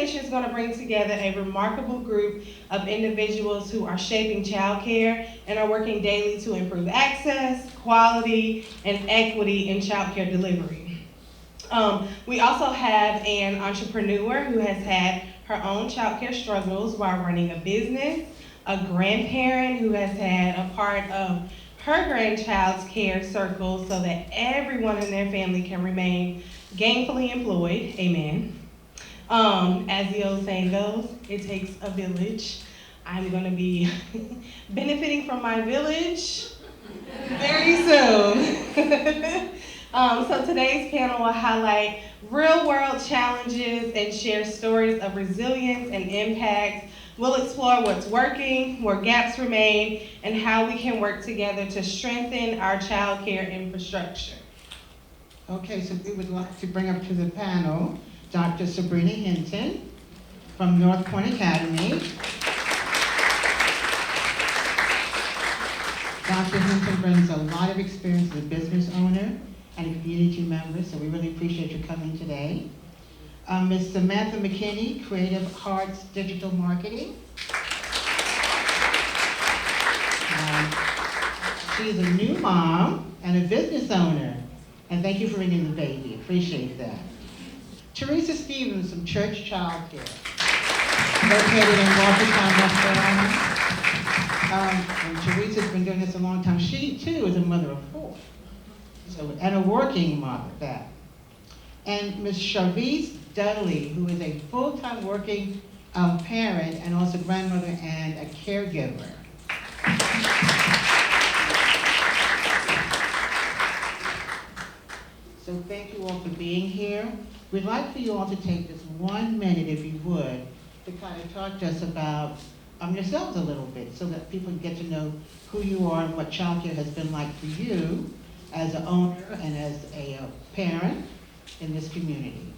conversation is going to bring together a remarkable group of individuals who are shaping childcare and are working daily to improve access, quality, and equity in childcare delivery. We also have an entrepreneur who has had her own childcare struggles while running a business, a grandparent who has had a part of her grandchild's care circle so that everyone in their family can remain gainfully employed. Amen. As the old saying goes, it takes a village. I'm going to be benefiting from my village very soon. So today's panel will highlight real-world challenges and share stories of resilience and impact. We'll explore what's working, where gaps remain, and how we can work together to strengthen our child care infrastructure. Okay, so we would like to bring up to the panel Dr. Sabrina Hinton from North Point Academy. Dr. Hinton brings a lot of experience as a business owner and a community member, so we really appreciate you coming today. Ms. Samantha McKinney, Creative Hearts Digital Marketing. She's a new mom and a business owner, and thank you for bringing the baby, appreciate that. Teresa Stevens from Church Childcare, located in Watertown, North Carolina. And Teresa's been doing this a long time. She too is a mother of 4, and a working mother at that. And Ms. Charisse Dudley, who is a full-time working parent and also grandmother and a caregiver. So thank you all for being here. We'd like for you all to take just 1 minute, if you would, to kind of talk to us about yourselves a little bit so that people can get to know who you are and what childcare has been like for you as an owner and as a parent in this community.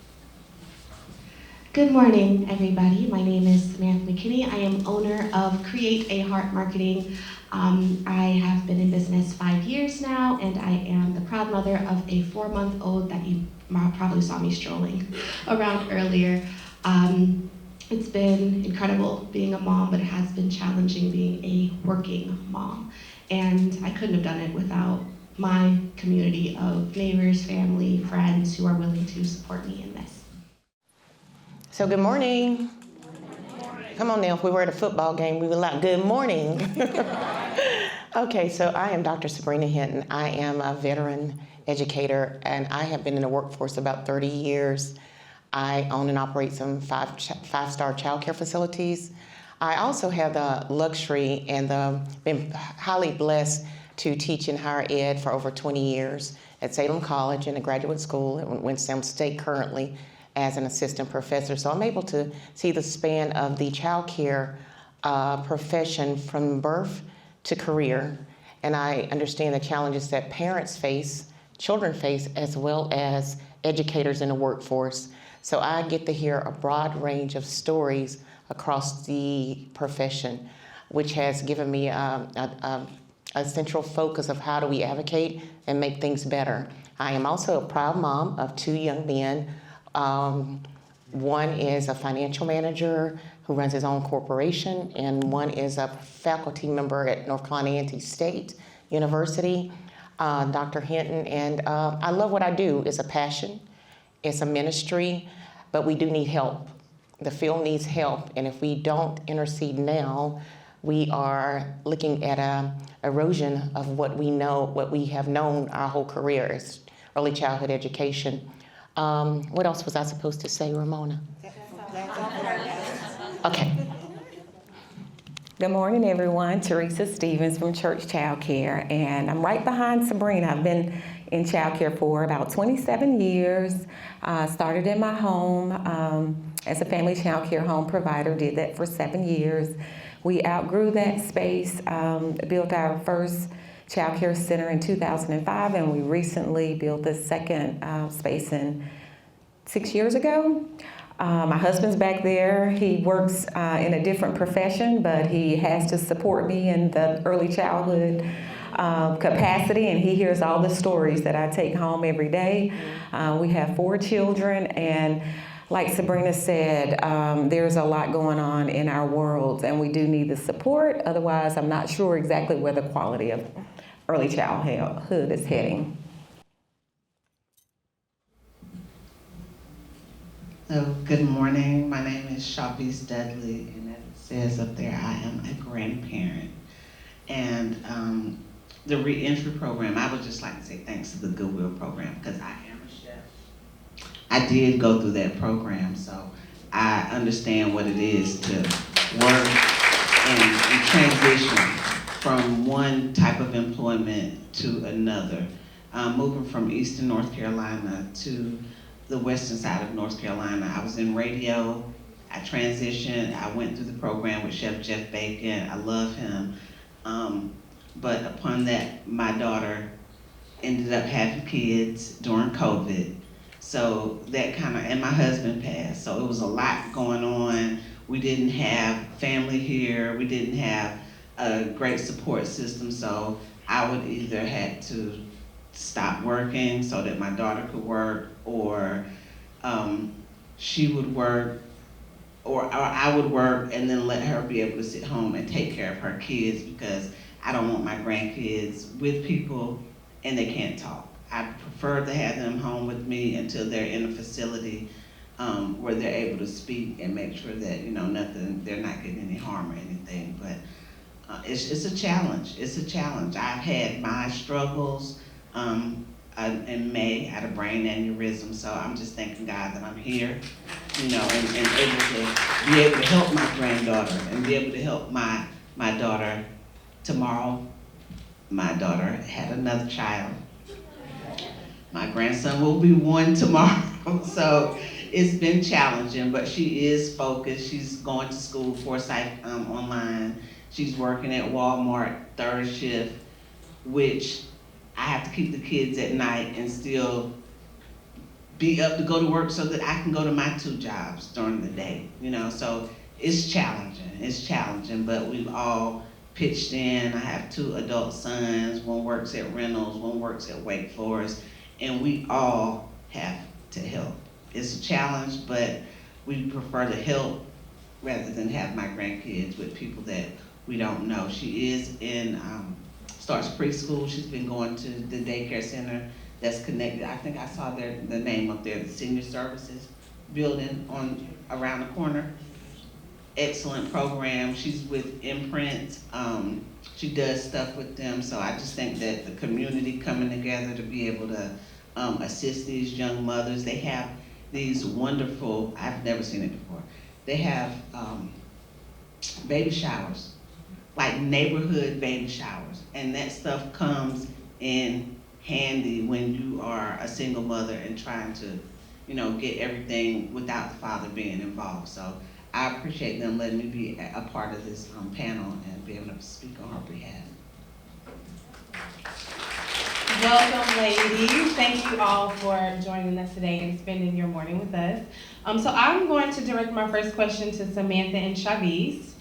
Good morning, everybody. My name is Samantha McKinney. I am owner of Create a Heart Marketing. I have been in business 5 years now, and I am the proud mother of a 4-month-old that you probably saw me strolling around earlier. It's been incredible being a mom, but it has been challenging being a working mom. And I couldn't have done it without my community of neighbors, family, friends who are willing to support me in this. So good morning. Come on now, if we were at a football game, we would like, good morning. Okay, so I am Dr. Sabrina Hinton. I am a veteran educator, and I have been in the workforce about 30 years. I own and operate some five-star childcare facilities. I also have the luxury and been highly blessed to teach in higher ed for over 20 years at Salem College in a graduate school at Winston State currently as an assistant professor. So I'm able to see the span of the child care profession from birth to career. And I understand the challenges that parents face, children face, as well as educators in the workforce. So I get to hear a broad range of stories across the profession, which has given me a central focus of how do we advocate and make things better. I am also a proud mom of 2 young men. One is a financial manager who runs his own corporation, and one is a faculty member at North Carolina A&T State University, Dr. Hinton. And I love what I do. It's a passion, it's a ministry, but we do need help. The field needs help, and if we don't intercede now, we are looking at an erosion of what we know, what we have known our whole career is early childhood education. What else was I supposed to say, Ramona? Okay. Good morning, everyone. Teresa Stevens from Church Childcare, and I'm right behind Sabrina. I've been in childcare for about 27 years. Started in my home as a family childcare home provider, did that for 7 years. We outgrew that space, built our first child care center in 2005, and we recently built the second space in 6 years ago. My husband's back there. He works in a different profession, but he has to support me in the early childhood capacity, and he hears all the stories that I take home every day. We have 4 children, and like Sabrina said, there's a lot going on in our world, and we do need the support. Otherwise, I'm not sure exactly where the quality of early childhood is heading. So, good morning. My name is Sharpice Dudley, and as it says up there, I am a grandparent. And the reentry program, I would just like to say thanks to the Goodwill program, because I am a chef. I did go through that program, so I understand what it is to work and transition from one type of employment to another. Moving from Eastern North Carolina to the western side of North Carolina. I was in radio, I transitioned, I went through the program with Chef Jeff Bacon, I love him. But upon that, my daughter ended up having kids during COVID. So that and my husband passed. So it was a lot going on. We didn't have family here. We didn't have a great support system. So I would either had to stop working so that my daughter could work, or she would work, or I would work and then let her be able to sit home and take care of her kids, because I don't want my grandkids with people and they can't talk. I prefer to have them home with me until they're in a facility where they're able to speak and make sure that they're not getting any harm or anything. But it's a challenge. It's a challenge. I've had my struggles. In May, I had a brain aneurysm, so I'm just thanking God that I'm here, and able to help my granddaughter and be able to help my daughter. Tomorrow, my daughter had another child. My grandson will be 1 tomorrow, so it's been challenging, but she is focused. She's going to school, Forsyth online. She's working at Walmart, 3rd shift, which I have to keep the kids at night and still be up to go to work so that I can go to my 2 jobs during the day, so it's challenging, but we've all pitched in. I have 2 adult sons, one works at Reynolds, one works at Wake Forest, and we all have to help. It's a challenge, but we prefer to help rather than have my grandkids with people that we don't know. She is starts preschool. She's been going to the daycare center that's connected. I think I saw the name up there, the Senior Services building around the corner. Excellent program. She's with Imprint. She does stuff with them. So I just think that the community coming together to be able to assist these young mothers. They have these wonderful, I've never seen it before. They have baby showers, like neighborhood baby showers. And that stuff comes in handy when you are a single mother and trying to, get everything without the father being involved. So I appreciate them letting me be a part of this panel and be able to speak on her behalf. Welcome, ladies. Thank you all for joining us today and spending your morning with us. So I'm going to direct my first question to Samantha and Sharpice.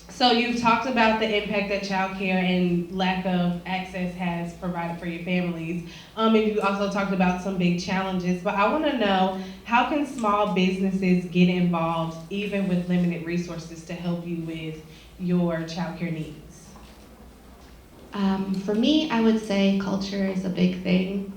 So you've talked about the impact that childcare and lack of access has provided for your families. And you also talked about some big challenges, but I want to know, how can small businesses get involved even with limited resources to help you with your childcare needs? For me, I would say culture is a big thing.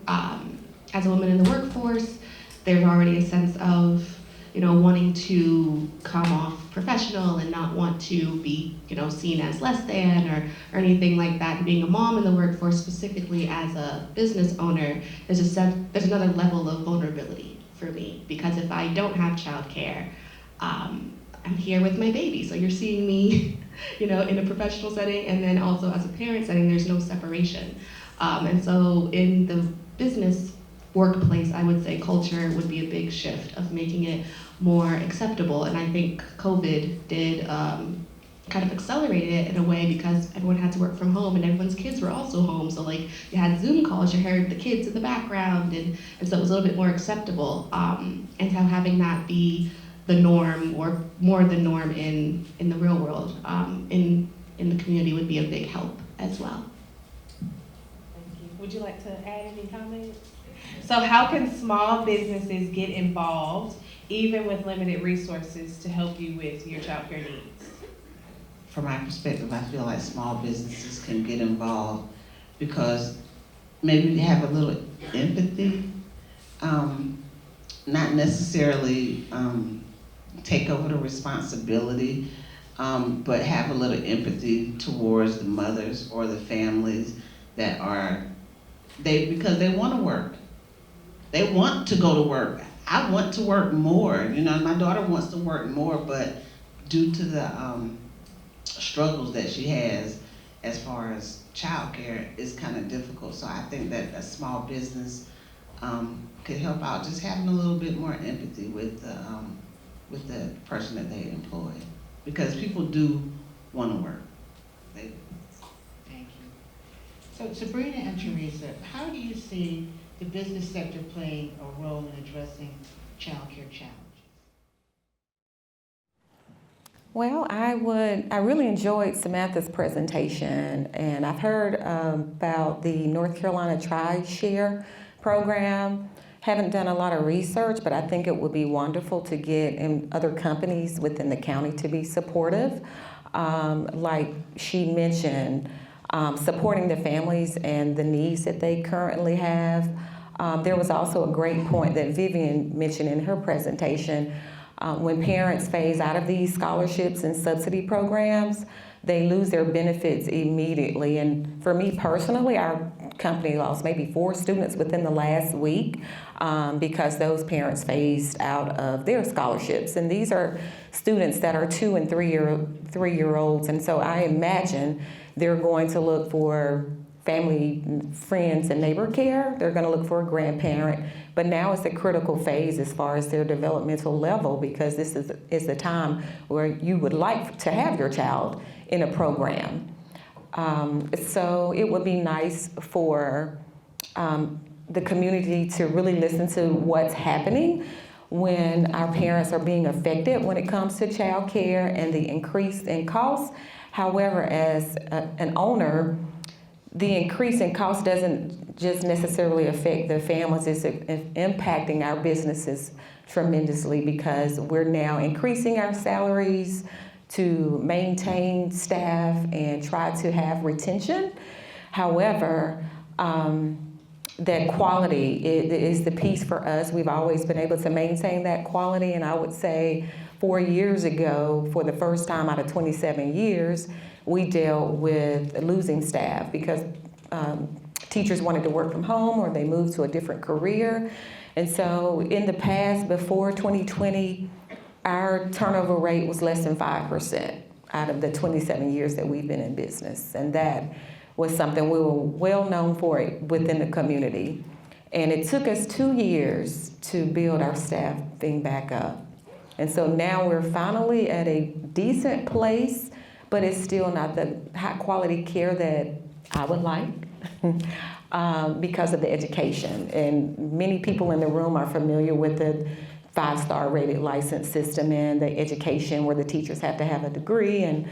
As a woman in the workforce, there's already a sense of, wanting to come off professional and not want to be, seen as less than or anything like that. And being a mom in the workforce, specifically as a business owner, there's another level of vulnerability for me, because if I don't have childcare, I'm here with my baby. So you're seeing me, in a professional setting, and then also as a parent setting, there's no separation. And so in the business workplace, I would say culture would be a big shift of making it more acceptable. And I think COVID did kind of accelerate it in a way, because everyone had to work from home and everyone's kids were also home. So like you had Zoom calls, you heard the kids in the background, and so it was a little bit more acceptable. And how having that be the norm, or more the norm in the real world, in the community, would be a big help as well. Thank you. Would you like to add any comments? So how can small businesses get involved, even with limited resources, to help you with your childcare needs? From my perspective, I feel like small businesses can get involved because maybe have a little empathy, not necessarily take over the responsibility, but have a little empathy towards the mothers or the families that are, because they want to work. They want to go to work. I want to work more. You know, my daughter wants to work more, but due to the struggles that she has as far as childcare, it's kind of difficult. So I think that a small business could help out, just having a little bit more empathy with the person that they employ, because people do want to work. Thank you. So Sabrina and Teresa, how do you see the business sector playing a role in addressing childcare challenges? Well, I really enjoyed Samantha's presentation, and I've heard about the North Carolina Tri-Share program. Haven't done a lot of research, but I think it would be wonderful to get in other companies within the county to be supportive. Like she mentioned, supporting the families and the needs that they currently have. There was also a great point that Vivian mentioned in her presentation. When parents phase out of these scholarships and subsidy programs, they lose their benefits immediately. And for me personally, our company lost maybe 4 students within the last week because those parents phased out of their scholarships. And these are students that are 2 and 3-year-olds. And so I imagine they're going to look for family, friends, and neighbor care. They're going to look for a grandparent. But now it's a critical phase as far as their developmental level, because this is the time where you would like to have your child in a program. So it would be nice for the community to really listen to what's happening when our parents are being affected when it comes to child care and the increase in costs. However, as an owner, the increase in cost doesn't just necessarily affect the families, it's impacting our businesses tremendously, because we're now increasing our salaries to maintain staff and try to have retention. However, that quality is the piece for us. We've always been able to maintain that quality, and I would say 4 years ago, for the first time out of 27 years, we dealt with losing staff because teachers wanted to work from home or they moved to a different career. And so in the past, before 2020, our turnover rate was less than 5% out of the 27 years that we've been in business. And that was something we were well known for within the community. And it took us 2 years to build our staffing back up. And so now we're finally at a decent place, but it's still not the high quality care that I would like because of the education. And many people in the room are familiar with the 5-star rated license system and the education where the teachers have to have a degree. And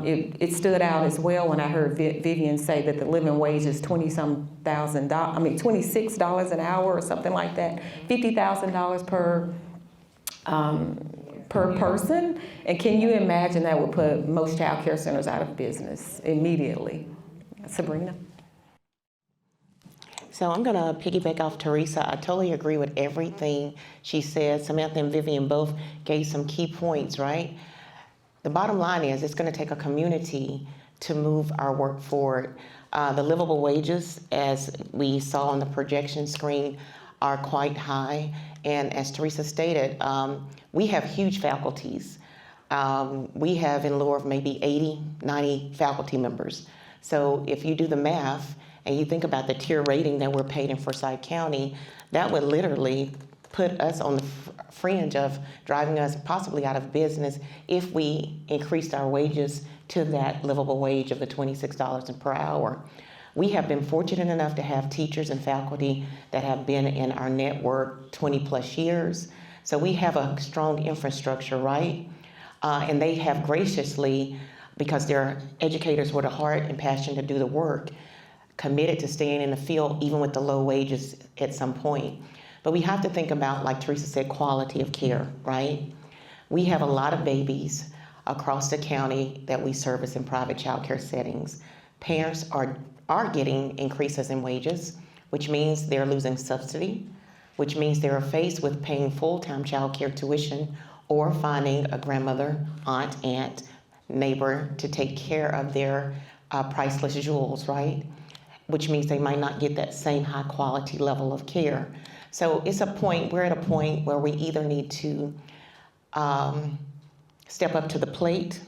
it stood out as well when I heard Vivian say that the living wage is $26 an hour or something like that, $50,000 per person. And can you imagine that would put most child care centers out of business immediately? Sabrina? So I'm going to piggyback off Teresa. I totally agree with everything she said. Samantha and Vivian both gave some key points, right? The bottom line is it's going to take a community to move our work forward. The livable wages, as we saw on the projection screen, are quite high. And as Teresa stated, we have huge faculties. We have in lieu of maybe 80, 90 faculty members. So if you do the math and you think about the tier rating that we're paid in Forsyth County, that would literally put us on the fringe of driving us possibly out of business if we increased our wages to that livable wage of the $26 per hour. We have been fortunate enough to have teachers and faculty that have been in our network 20 plus years. So we have a strong infrastructure, right? And they have graciously, because they're educators with a heart and passion to do the work, committed to staying in the field even with the low wages at some point. But we have to think about, like Teresa said, quality of care, right? We have a lot of babies across the county that we service in private child care settings. Parents are getting increases in wages, which means they're losing subsidy, which means they're faced with paying full-time child care tuition or finding a grandmother, aunt, neighbor to take care of their priceless jewels, right? Which means they might not get that same high quality level of care. So we're at a point where we either need to step up to the plate.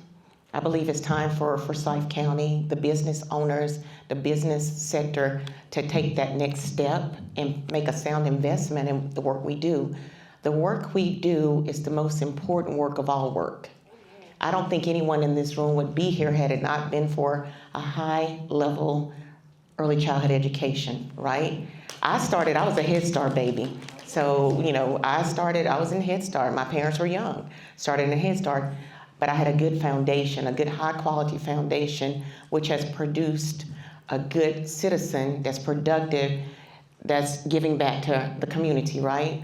I believe it's time for Forsyth County, the business owners, the business sector to take that next step and make a sound investment in the work we do. The work we do is the most important work of all work. I don't think anyone in this room would be here had it not been for a high level early childhood education, right? I was a Head Start baby. So, I was in Head Start. My parents were young, started in Head Start, but I had a good foundation, a good high quality foundation, which has produced a good citizen that's productive, that's giving back to the community, right?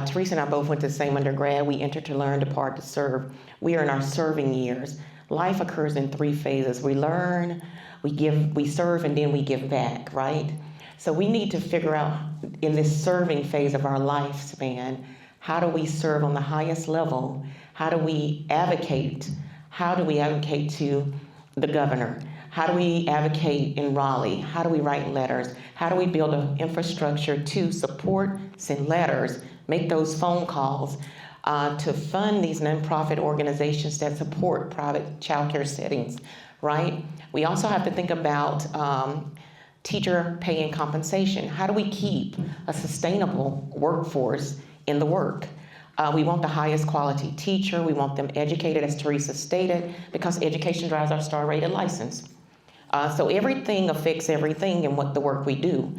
Teresa and I both went to the same undergrad. We entered to learn, depart to serve. We are in our serving years. Life occurs in 3 phases. We learn, we serve, and then we give back, right? So we need to figure out in this serving phase of our lifespan, how do we serve on the highest level? How do we advocate? How do we advocate to the governor? How do we advocate in Raleigh? How do we write letters? How do we build an infrastructure to support, send letters, make those phone calls to fund these nonprofit organizations that support private child care settings, right? We also have to think about teacher pay and compensation. How do we keep a sustainable workforce in the work? We want the highest quality teacher. We want them educated, as Teresa stated, because education drives our star rated license. So everything affects everything in what the work we do.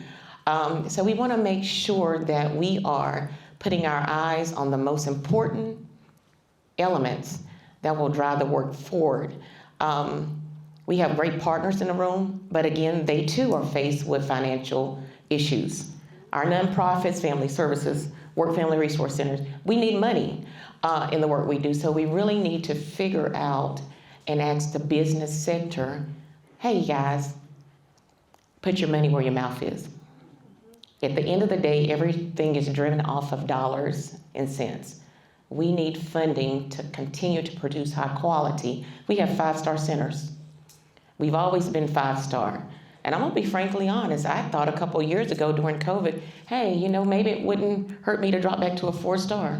So we want to make sure that we are putting our eyes on the most important elements that will drive the work forward. We have great partners in the room, but again, they too are faced with financial issues. Our nonprofits, family services, work family resource centers, we need money in the work we do. So we really need to figure out and ask the business sector, hey you guys, put your money where your mouth is. At the end of the day, everything is driven off of dollars and cents. We need funding to continue to produce high quality. We have 5-star centers. We've always been 5-star. And I'm gonna be frankly honest, I thought a couple years ago during COVID, hey, maybe it wouldn't hurt me to drop back to a 4-star.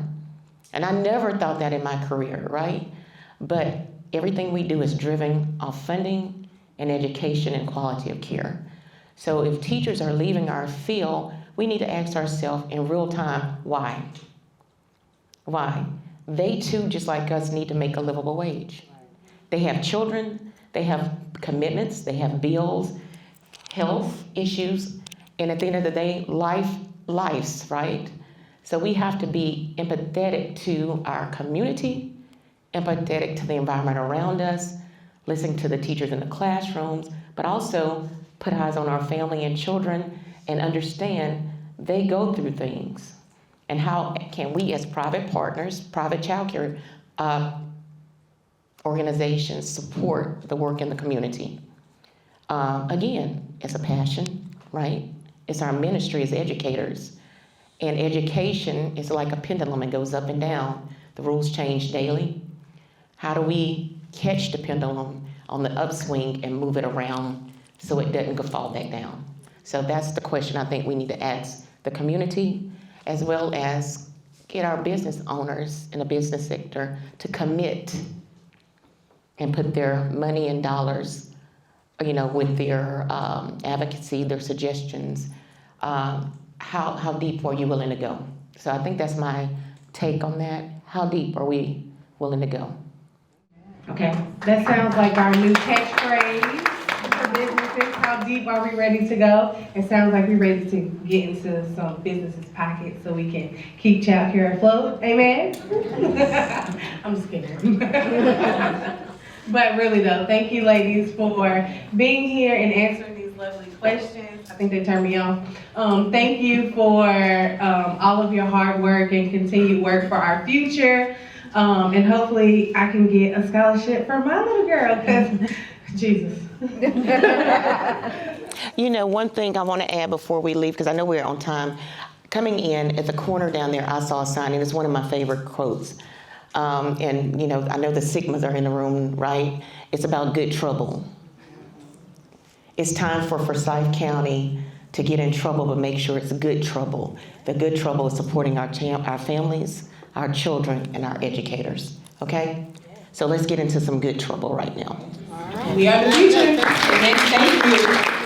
And I never thought that in my career, right? But everything we do is driven off funding and education and quality of care. So if teachers are leaving our field, we need to ask ourselves in real time, why? Why? They too, just like us, need to make a livable wage. They have children, they have commitments, they have bills, health issues, and at the end of the day, life's, right? So we have to be empathetic to our community, empathetic to the environment around us, listen to the teachers in the classrooms, but also put eyes on our family and children and understand they go through things. And how can we as private partners, private child care organizations support the work in the community? Again, it's a passion, right? It's our ministry as educators. And education is like a pendulum, it goes up and down. The rules change daily. How do we catch the pendulum on the upswing and move it around so it doesn't go fall back down? So that's the question I think we need to ask the community, as well as get our business owners in the business sector to commit and put their money and dollars, with their advocacy, their suggestions. How deep are you willing to go? So I think that's my take on that. How deep are we willing to go? Okay, that sounds like our new catchphrase for businesses. How deep are we ready to go? It sounds like we're ready to get into some businesses' pockets so we can keep child care afloat. Amen? I'm scared. But really though, thank you ladies for being here and answering these lovely questions. I think they turned me off. Thank you for all of your hard work and continued work for our future. And hopefully I can get a scholarship for my little girl, because Jesus. You know, one thing I want to add before we leave, because I know we're on time. Coming in at the corner down there, I saw a sign, and it's one of my favorite quotes. And, you know, I know the Sigmas are in the room, right? It's about good trouble. It's time for Forsyth County to get in trouble, but make sure it's good trouble. The good trouble is supporting our families, our children, and our educators, okay? So let's get into some good trouble right now. We are the future. Thank you.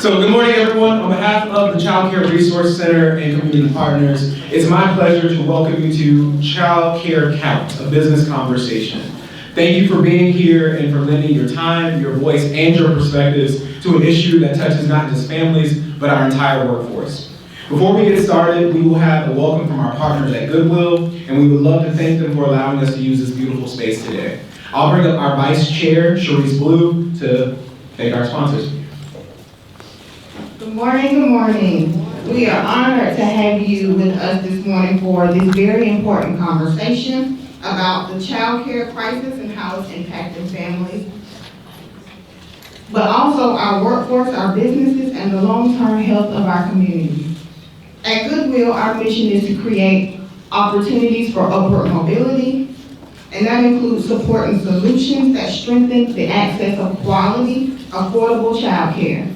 So good morning, everyone. On behalf of the Child Care Resource Center and community partners, it's my pleasure to welcome you to Child Care Count, a business conversation. Thank you for being here and for lending your time, your voice, and your perspectives to an issue that touches not just families, but our entire workforce. Before we get started, we will have a welcome from our partners at Goodwill, and we would love to thank them for allowing us to use this beautiful space today. I'll bring up our Vice Chair, Sharice Blue, to thank our sponsors. Good morning, good morning. We are honored to have you with us this morning for this very important conversation about the child care crisis and how it's impacting families, but also our workforce, our businesses, and the long-term health of our communities. At Goodwill, our mission is to create opportunities for upward mobility, and that includes supporting solutions that strengthen the access of quality, affordable child care.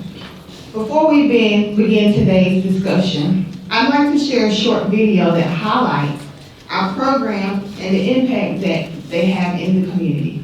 Before we begin today's discussion, I'd like to share a short video that highlights our program and the impact that they have in the community.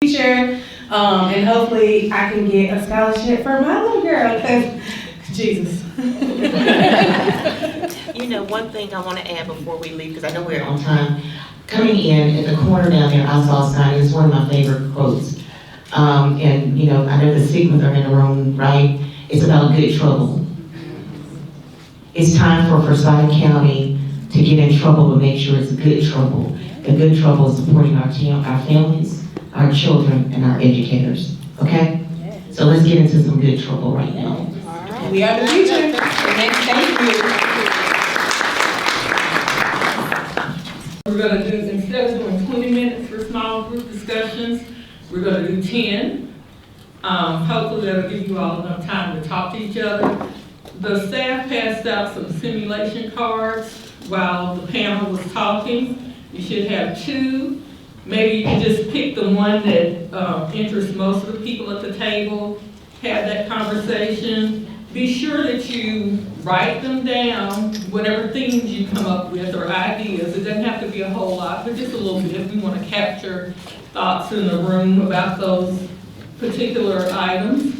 Teacher, and hopefully I can get a scholarship for my little girl, because Jesus. You know, one thing I want to add before we leave, because I know we're on time. Coming in at the corner down there, I saw a sign. It's one of my favorite quotes. And you know, I know the Sigmas are in the room, right? It's about good trouble. It's time for Forsyth County to get in trouble and make sure it's good trouble. The good trouble is supporting our families, our children, and our educators. Okay? So let's get into some good trouble right now. We are the future. Thank you. We're going to do, instead of doing 20 minutes for small group discussions, we're going to do 10. Hopefully that'll give you all enough time to talk to each other. The staff passed out some simulation cards while the panel was talking. You should have 2. Maybe you can just pick the one that interests most of the people at the table, have that conversation. Be sure that you write them down, whatever things you come up with or ideas. It doesn't have to be a whole lot, but just a little bit. We want to capture thoughts in the room about those particular items.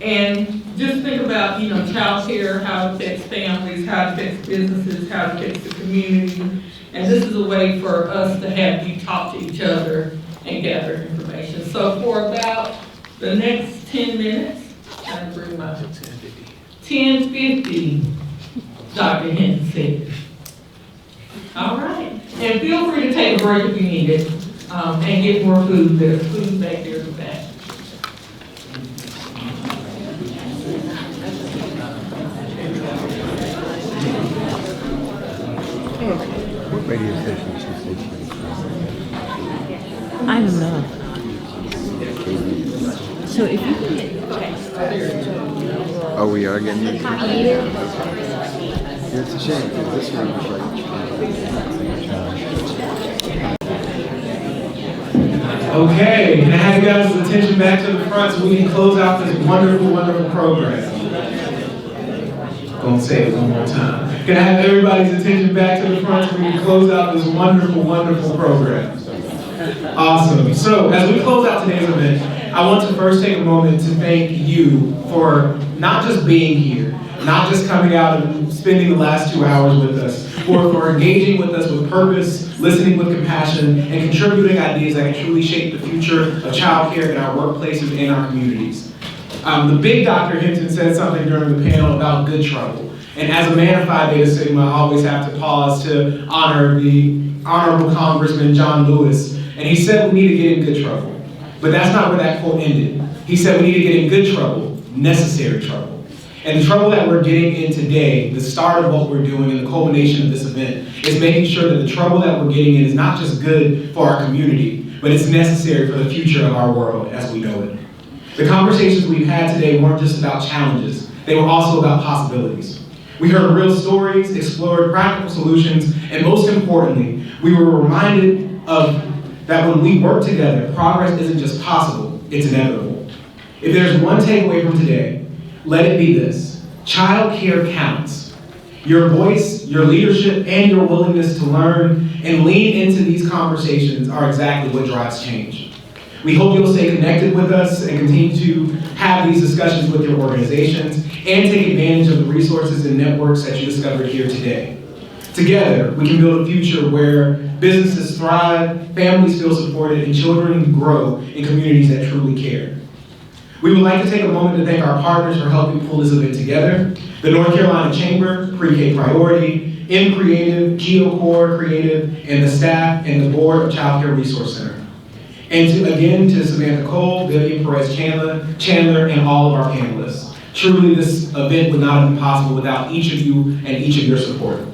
And just think about, child care, how it affects families, how it affects businesses, how it affects the community. And this is a way for us to have you talk to each other and gather information. So for about the next 10 minutes, I bring my 10:50, Dr. Hinton said. All right. And feel free to take a break if you need it, and get more food. There's food back there in the back. What radio station is she I don't know. So if you can get, Oh, we are getting this? Yeah, it's a shame, because this one was Okay, can I have you guys' attention back to the front so we can close out this wonderful, wonderful program? Don't say it one more time. Can I have everybody's attention back to the front so we can close out this wonderful, wonderful program? Awesome. So as we close out today's event, I want to first take a moment to thank you for not just being here, not just coming out and spending the last 2 hours with us, for engaging with us with purpose, listening with compassion, and contributing ideas that can truly shape the future of childcare in our workplaces and our communities. The big Dr. Hinton said something during the panel about good trouble. And as a man of Phi Beta Sigma, I always have to pause to honor the Honorable Congressman John Lewis. And he said we need to get in good trouble. But that's not where that quote ended. He said we need to get in good trouble, necessary trouble. And the trouble that we're getting in today, the start of what we're doing and the culmination of this event, is making sure that the trouble that we're getting in is not just good for our community, but it's necessary for the future of our world as we know it. The conversations we've had today weren't just about challenges, they were also about possibilities. We heard real stories, explored practical solutions, and most importantly, we were reminded of that when we work together, progress isn't just possible, it's inevitable. If there's one takeaway from today, let it be this: child care counts. Your voice, your leadership, and your willingness to learn and lean into these conversations are exactly what drives change. We hope you'll stay connected with us and continue to have these discussions with your organizations and take advantage of the resources and networks that you discovered here today. Together, we can build a future where businesses thrive, families feel supported, and children grow in communities that truly care. We would like to take a moment to thank our partners for helping pull this event together: the North Carolina Chamber, Pre-K Priority, M Creative, GeoCore Creative, and the staff and the board of Child Care Resource Center. And to Samantha Cole, Vivian Perez Chandler, and all of our panelists. Truly, this event would not have been possible without each of you and each of your support.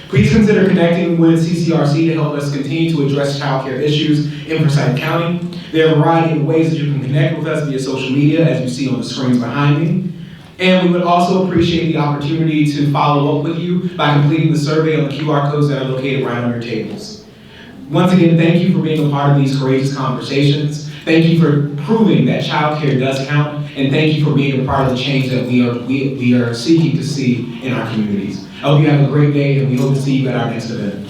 Please consider connecting with CCRC to help us continue to address child care issues in Forsyth County. There are a variety of ways that you can connect with us via social media, as you see on the screens behind me. And we would also appreciate the opportunity to follow up with you by completing the survey on the QR codes that are located right on your tables. Once again, thank you for being a part of these courageous conversations. Thank you for proving that child care does count, and thank you for being a part of the change that we are seeking to see in our communities. I hope you have a great day, and we hope to see you at our next event.